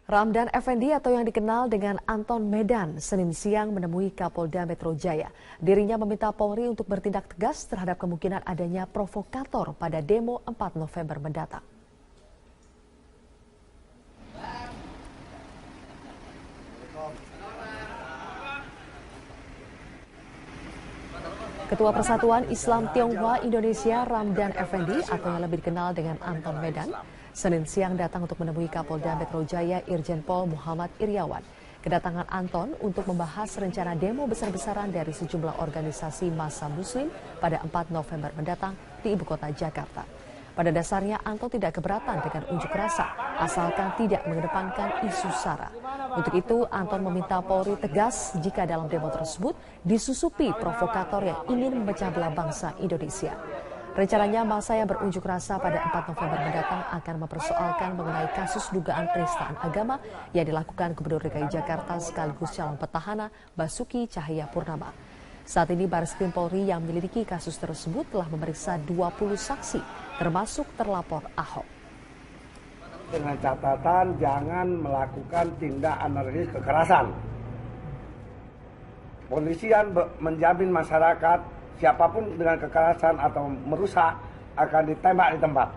Ramdan Effendi atau yang dikenal dengan Anton Medan, Senin siang menemui Kapolda Metro Jaya. Dirinya meminta Polri untuk bertindak tegas terhadap kemungkinan adanya provokator pada demo 4 November mendatang. Ketua Persatuan Islam Tionghoa Indonesia Ramdan Effendi atau yang lebih dikenal dengan Anton Medan, Senin siang datang untuk menemui Kapolda Metro Jaya Irjen Pol Muhammad Iryawan. Kedatangan Anton untuk membahas rencana demo besar-besaran dari sejumlah organisasi massa muslim pada 4 November mendatang di ibu kota Jakarta. Pada dasarnya Anton tidak keberatan dengan unjuk rasa, asalkan tidak mengedepankan isu SARA. Untuk itu Anton meminta Polri tegas jika dalam demo tersebut disusupi provokator yang ingin memecah belah bangsa Indonesia. Rencananya massa yang berunjuk rasa pada 4 November mendatang akan mempersoalkan mengenai kasus dugaan penistaan agama yang dilakukan Gubernur DKI Jakarta sekaligus calon petahana Basuki Cahayapurnama. Saat ini Bareskrim Polri yang menyelidiki kasus tersebut telah memeriksa 20 saksi, termasuk terlapor Ahok. Dengan catatan jangan melakukan tindak anarkis kekerasan. Polisian menjamin masyarakat siapapun dengan kekerasan atau merusak akan ditembak di tempat.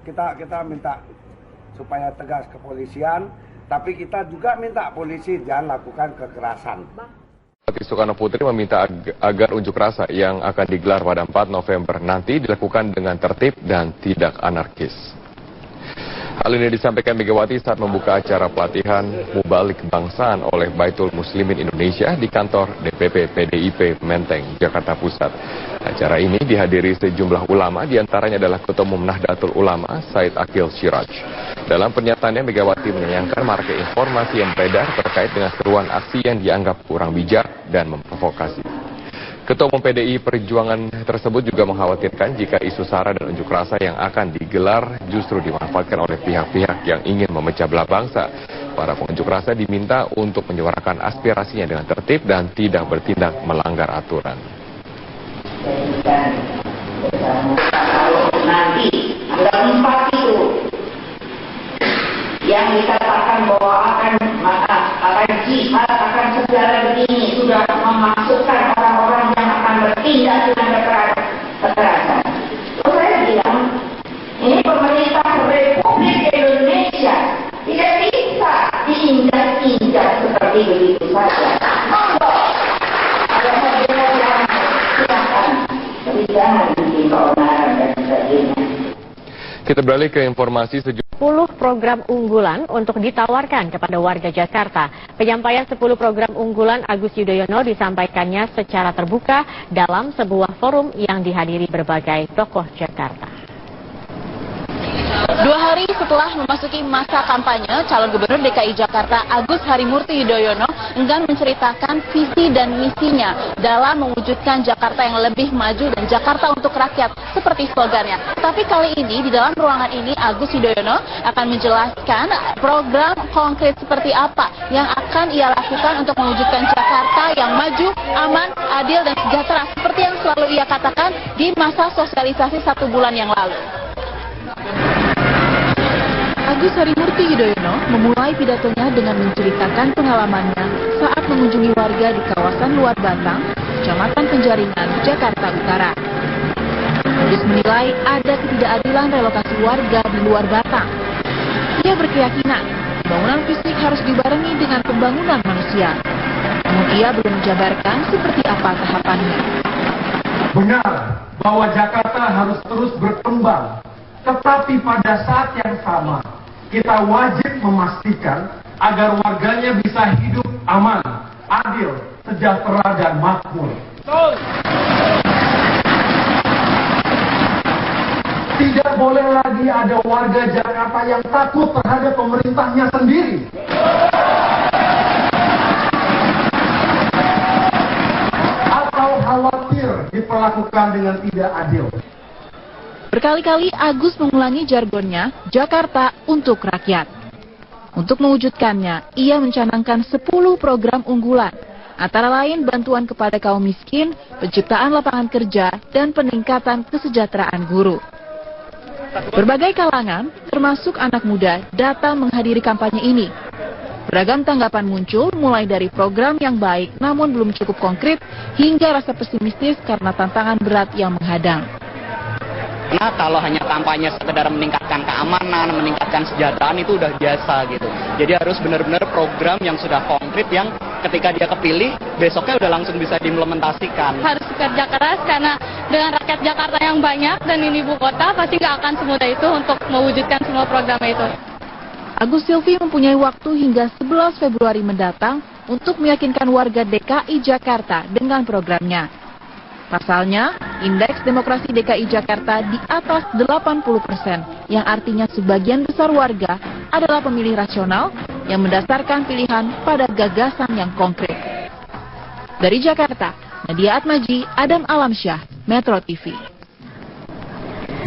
Kita minta supaya tegas kepolisian, tapi kita juga minta polisi jangan lakukan kekerasan. Soekarno Putri meminta agar unjuk rasa yang akan digelar pada 4 November nanti dilakukan dengan tertib dan tidak anarkis. Hal ini disampaikan Megawati saat membuka acara pelatihan Mubalik Kebangsaan oleh Baitul Muslimin Indonesia di kantor DPP PDIP Menteng, Jakarta Pusat. Acara ini dihadiri sejumlah ulama, diantaranya adalah Ketua Umum Nahdlatul Ulama Said Akil Siraj. Dalam pernyataannya, Megawati menyayangkan maraknya informasi yang beredar terkait dengan seruan aksi yang dianggap kurang bijak dan memprovokasi. Ketua Umum PDI Perjuangan tersebut juga mengkhawatirkan jika isu SARA dan unjuk rasa yang akan digelar justru dimanfaatkan oleh pihak-pihak yang ingin memecah belah bangsa. Para pengunjuk rasa diminta untuk menyuarakan aspirasinya dengan tertib dan tidak bertindak melanggar aturan. Nanti tanggal 4 itu yang dikatakan bahwa akan jihad, akan segala begini, sudah memasukkan orang-orang yang akan bertindak dengan kekerasan. Terus saya bilang, ini pemerintah Republik Indonesia tidak bisa diinjak-injak seperti begitu saja. Ada saja yang silakan, tapi jangan bikin keonaran dan sebagainya. Kita beralih ke informasi 10 program unggulan untuk ditawarkan kepada warga Jakarta. Penyampaian 10 program unggulan Agus Yudhoyono disampaikannya secara terbuka dalam sebuah forum yang dihadiri berbagai tokoh Jakarta. 2 hari setelah memasuki masa kampanye, calon gubernur DKI Jakarta Agus Harimurti Yudhoyono enggan menceritakan visi dan misinya dalam mewujudkan Jakarta yang lebih maju dan Jakarta untuk rakyat seperti slogannya. Tapi kali ini di dalam ruangan ini Agus Yudhoyono akan menjelaskan program konkret seperti apa yang akan ia lakukan untuk mewujudkan Jakarta yang maju, aman, adil dan sejahtera seperti yang selalu ia katakan di masa sosialisasi 1 bulan yang lalu. Agus Harimurti Yudhoyono memulai pidatonya dengan menceritakan pengalamannya saat mengunjungi warga di kawasan Luar Batang, Kecamatan Penjaringan, Jakarta Utara. Agus menilai ada ketidakadilan relokasi warga di Luar Batang. Ia berkeyakinan pembangunan fisik harus dibarengi dengan pembangunan manusia. Namun ia belum menjabarkan seperti apa tahapannya. Benar bahwa Jakarta harus terus berkembang, tetapi pada saat yang sama kita wajib memastikan agar warganya bisa hidup aman, adil, sejahtera, dan makmur. Tidak boleh lagi ada warga Jakarta yang takut terhadap pemerintahnya sendiri. Atau khawatir diperlakukan dengan tidak adil. Berkali-kali Agus mengulangi jargonnya, Jakarta untuk rakyat. Untuk mewujudkannya, ia mencanangkan 10 program unggulan, antara lain bantuan kepada kaum miskin, penciptaan lapangan kerja, dan peningkatan kesejahteraan guru. Berbagai kalangan, termasuk anak muda, datang menghadiri kampanye ini. Beragam tanggapan muncul, mulai dari program yang baik namun belum cukup konkret, hingga rasa pesimistis karena tantangan berat yang menghadang. Karena kalau hanya kampanye sekedar meningkatkan keamanan, meningkatkan kesejahteraan itu udah biasa gitu. Jadi harus benar-benar program yang sudah konkret yang ketika dia kepilih, besoknya udah langsung bisa diimplementasikan. Harus bekerja keras karena dengan rakyat Jakarta yang banyak dan ini ibu kota pasti nggak akan semudah itu untuk mewujudkan semua program itu. Agus Silvi mempunyai waktu hingga 11 Februari mendatang untuk meyakinkan warga DKI Jakarta dengan programnya. Pasalnya, indeks demokrasi DKI Jakarta di atas 80%, yang artinya sebagian besar warga adalah pemilih rasional yang mendasarkan pilihan pada gagasan yang konkret. Dari Jakarta, Nadia Atmaji, Adam Alamsyah, Metro TV.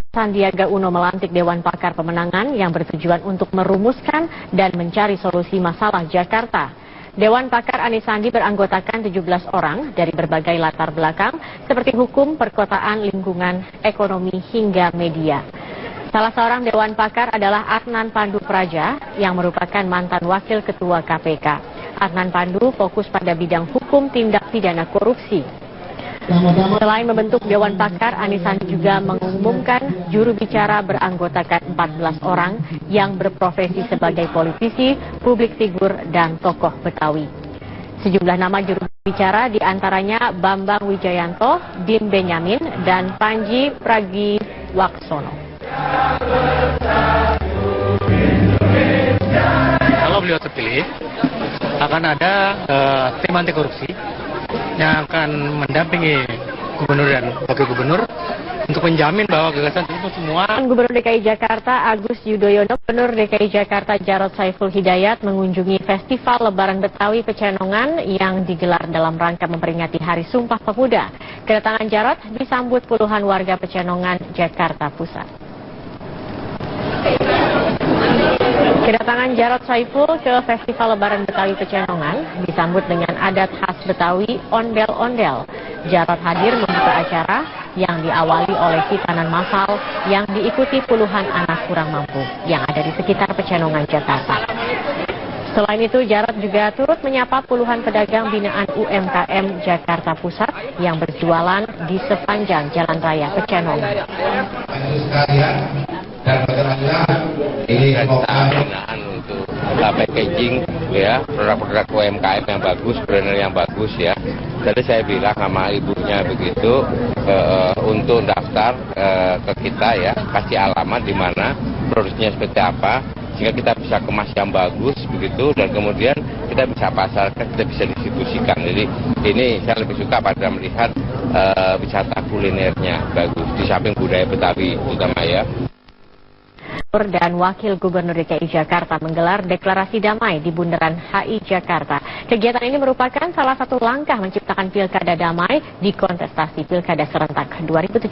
Sandiaga Uno melantik Dewan Pakar Pemenangan yang bertujuan untuk merumuskan dan mencari solusi masalah Jakarta. Dewan Pakar Anies Sandi beranggotakan 17 orang dari berbagai latar belakang seperti hukum, perkotaan, lingkungan, ekonomi, hingga media. Salah seorang Dewan Pakar adalah Adnan Pandu Praja yang merupakan mantan Wakil Ketua KPK. Adnan Pandu fokus pada bidang hukum tindak pidana korupsi. Selain membentuk Dewan Pakar, Anies Sandi juga mengumumkan juru bicara beranggotakan 14 orang yang berprofesi sebagai politisi, publik figur, dan tokoh Betawi. Sejumlah nama juru bicara diantaranya Bambang Wijayanto, Dim Benyamin, dan Panji Pragiwaksono. Kalau beliau terpilih, akan ada tim anti korupsi yang akan mendampingi gubernur dan wakil gubernur untuk menjamin bahwa gagasan itu semua. Gubernur DKI Jakarta Agus Yudhoyono, Gubernur DKI Jakarta Jarod Saiful Hidayat mengunjungi Festival Lebaran Betawi Pecenongan yang digelar dalam rangka memperingati Hari Sumpah Pemuda. Kedatangan Jarod disambut puluhan warga Pecenongan, Jakarta Pusat. Kedatangan Jarod Saiful ke Festival Lebaran Betawi Pecenongan disambut dengan adat khas Betawi, ondel-ondel. Jarod hadir membuka acara yang diawali oleh hitanan massal yang diikuti puluhan anak kurang mampu yang ada di sekitar Pecenongan, Jakarta. Selain itu, Jarod juga turut menyapa puluhan pedagang binaan UMKM Jakarta Pusat yang berjualan di sepanjang Jalan Raya Pecenongan. Dan ini penggunaan untuk packaging ya, produk-produk UMKM yang bagus, brand yang bagus ya. Jadi saya bilang sama ibunya begitu untuk daftar ke kita ya, kasih alamat di mana produknya seperti apa, sehingga kita bisa kemas yang bagus begitu, dan kemudian kita bisa pasarkan, kita bisa distribusikan. Jadi ini saya lebih suka pada melihat wisata kulinernya bagus di samping budaya Betawi terutama ya. Dan Wakil Gubernur DKI Jakarta menggelar deklarasi damai di Bundaran HI Jakarta. Kegiatan ini merupakan salah satu langkah menciptakan pilkada damai di kontestasi pilkada serentak 2017.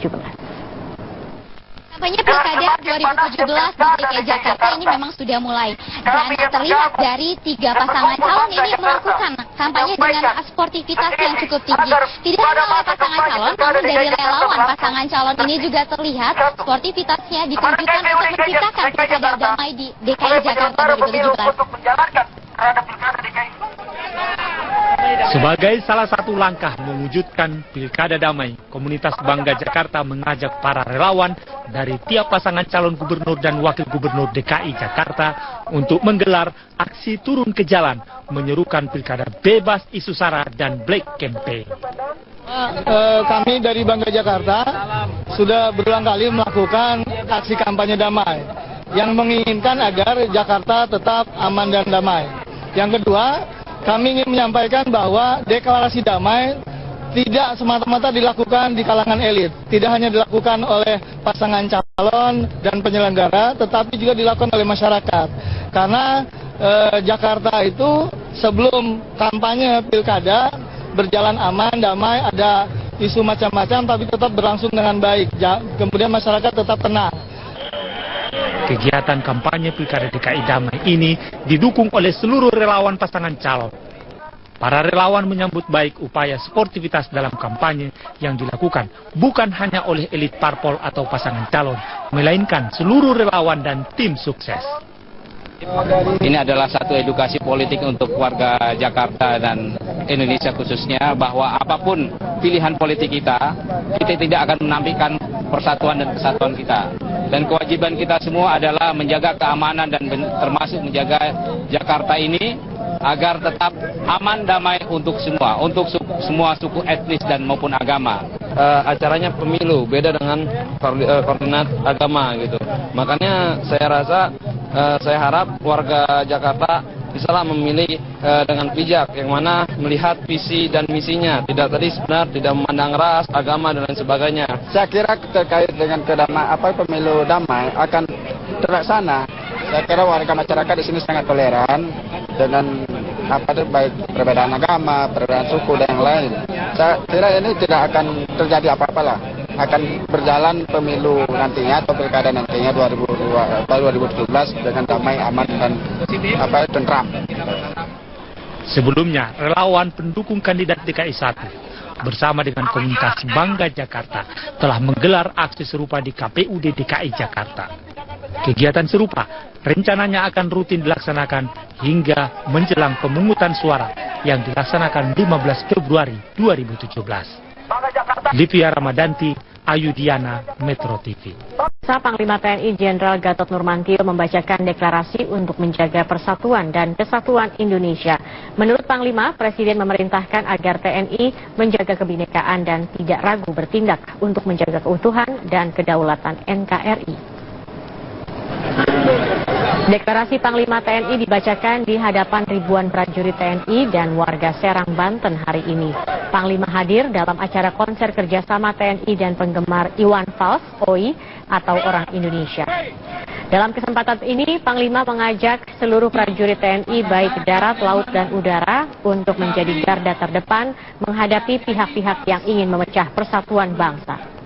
Kampanye pilkada 2017 di DKI Jakarta ini memang sudah mulai, dan terlihat dari 3 pasangan calon ini melakukan kampanye dengan sportivitas yang cukup tinggi. Tidak hanya oleh pasangan calon, namun dari relawan pasangan calon ini juga terlihat sportivitasnya ditunjukkan untuk menciptakan pilkada damai di DKI Jakarta 2017. Sebagai salah satu langkah mewujudkan pilkada damai, komunitas Bangga Jakarta mengajak para relawan dari tiap pasangan calon gubernur dan wakil gubernur DKI Jakarta untuk menggelar aksi turun ke jalan, menyerukan pilkada bebas isu sara dan black campaign. Kami dari Bangga Jakarta sudah berulang kali melakukan aksi kampanye damai yang menginginkan agar Jakarta tetap aman dan damai. Yang kedua, kami ingin menyampaikan bahwa deklarasi damai tidak semata-mata dilakukan di kalangan elit, tidak hanya dilakukan oleh pasangan calon dan penyelenggara, tetapi juga dilakukan oleh masyarakat. Karena Jakarta itu sebelum kampanye pilkada berjalan aman, damai, ada isu macam-macam, tapi tetap berlangsung dengan baik. Kemudian masyarakat tetap tenang. Kegiatan kampanye pilkada DKI damai ini didukung oleh seluruh relawan pasangan calon. Para relawan menyambut baik upaya sportivitas dalam kampanye yang dilakukan bukan hanya oleh elit parpol atau pasangan calon, melainkan seluruh relawan dan tim sukses. Ini adalah satu edukasi politik untuk warga Jakarta dan Indonesia khususnya, bahwa apapun pilihan politik kita tidak akan menampilkan persatuan dan kesatuan kita. Dan kewajiban kita semua adalah menjaga keamanan dan termasuk menjaga Jakarta ini agar tetap aman damai untuk semua suku etnis dan maupun agama. Acaranya pemilu, beda dengan koordinat agama gitu. Makanya saya rasa, saya harap warga Jakarta bisalah memilih dengan bijak, yang mana melihat visi dan misinya, tidak tidak memandang ras, agama dan lain sebagainya. Saya kira terkait dengan pemilu damai akan terlaksana. Saya kira warga masyarakat di sini sangat toleran dengan baik perbedaan agama, perbedaan suku dan yang lain. Saya kira ini tidak akan terjadi apa-apa lah. Akan berjalan pemilu nantinya atau pilkada nantinya 2017 dengan damai, aman dan tentram. Sebelumnya, relawan pendukung kandidat DKI 1 bersama dengan komunitas Bangga Jakarta telah menggelar aksi serupa di KPUD DKI Jakarta. Kegiatan serupa rencananya akan rutin dilaksanakan hingga menjelang pemungutan suara yang dilaksanakan 15 Februari 2017. Livia Ramadanti, Ayudiana, Metro TV. Panglima TNI Jenderal Gatot Nurmantio membacakan deklarasi untuk menjaga persatuan dan kesatuan Indonesia. Menurut Panglima, Presiden memerintahkan agar TNI menjaga kebinekaan dan tidak ragu bertindak untuk menjaga keutuhan dan kedaulatan NKRI. Deklarasi Panglima TNI dibacakan di hadapan ribuan prajurit TNI dan warga Serang, Banten hari ini. Panglima hadir dalam acara konser kerjasama TNI dan penggemar Iwan Fals, OI, atau Orang Indonesia. Dalam kesempatan ini, Panglima mengajak seluruh prajurit TNI baik darat, laut, dan udara untuk menjadi garda terdepan menghadapi pihak-pihak yang ingin memecah persatuan bangsa.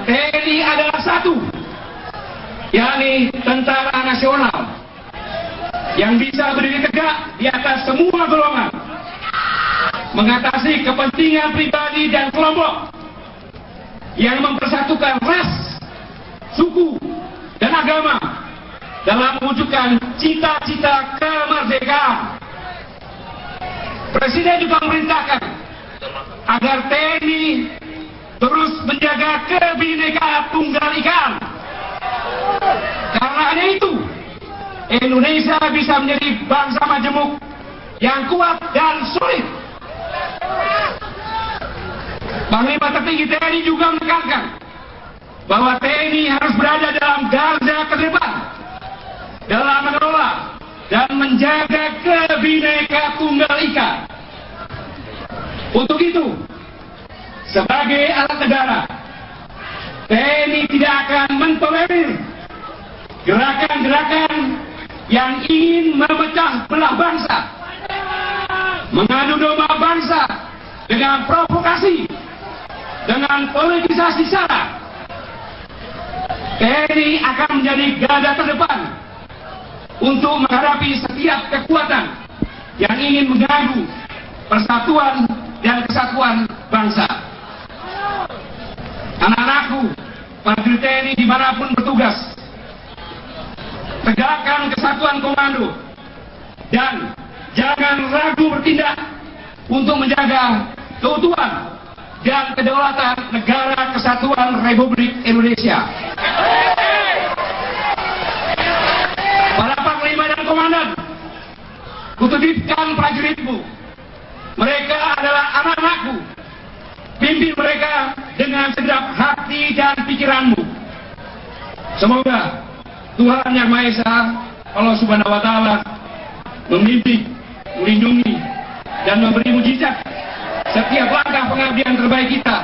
TNI adalah satu, yakni tentara nasional yang bisa berdiri tegak di atas semua golongan, mengatasi kepentingan pribadi dan kelompok yang mempersatukan ras, suku, dan agama dalam mewujudkan cita-cita kemerdekaan. Presiden juga memerintahkan agar TNI terus menjaga kebinekaan tunggal ika. Karena hanya itu, Indonesia bisa menjadi bangsa majemuk yang kuat dan solid. Panglima tertinggi TNI juga menekankan bahwa TNI harus berada dalam garda terdepan dalam mengelola dan menjaga kebinekaan tunggal ika. Untuk itu, sebagai alat negara, TNI tidak akan mentolerir gerakan-gerakan yang ingin memecah belah bangsa, mengadu domba bangsa dengan provokasi, dengan politisasi sara. TNI akan menjadi garda terdepan untuk menghadapi setiap kekuatan yang ingin mengganggu persatuan dan kesatuan bangsa. Anak-anakku, prajurit TNI dimanapun bertugas, tegakkan kesatuan komando dan jangan ragu bertindak untuk menjaga keutuhan dan kedaulatan Negara Kesatuan Republik Indonesia. Para panglima dan komandan, kutitipkan prajuritmu. Mereka adalah anak-anakku. Pimpin mereka dengan segenap hati dan pikiranmu. Semoga Tuhan Yang Maha Esa, Allah Subhanahu wa Ta'ala, membimbing, melindungi, dan memberi mujizat setiap langkah pengabdian terbaik kita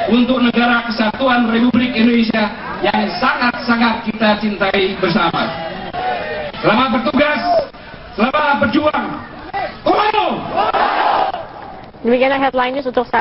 untuk Negara Kesatuan Republik Indonesia yang sangat-sangat kita cintai bersama. Selamat bertugas, selamat berjuang. Demikianlah headline news untuk saat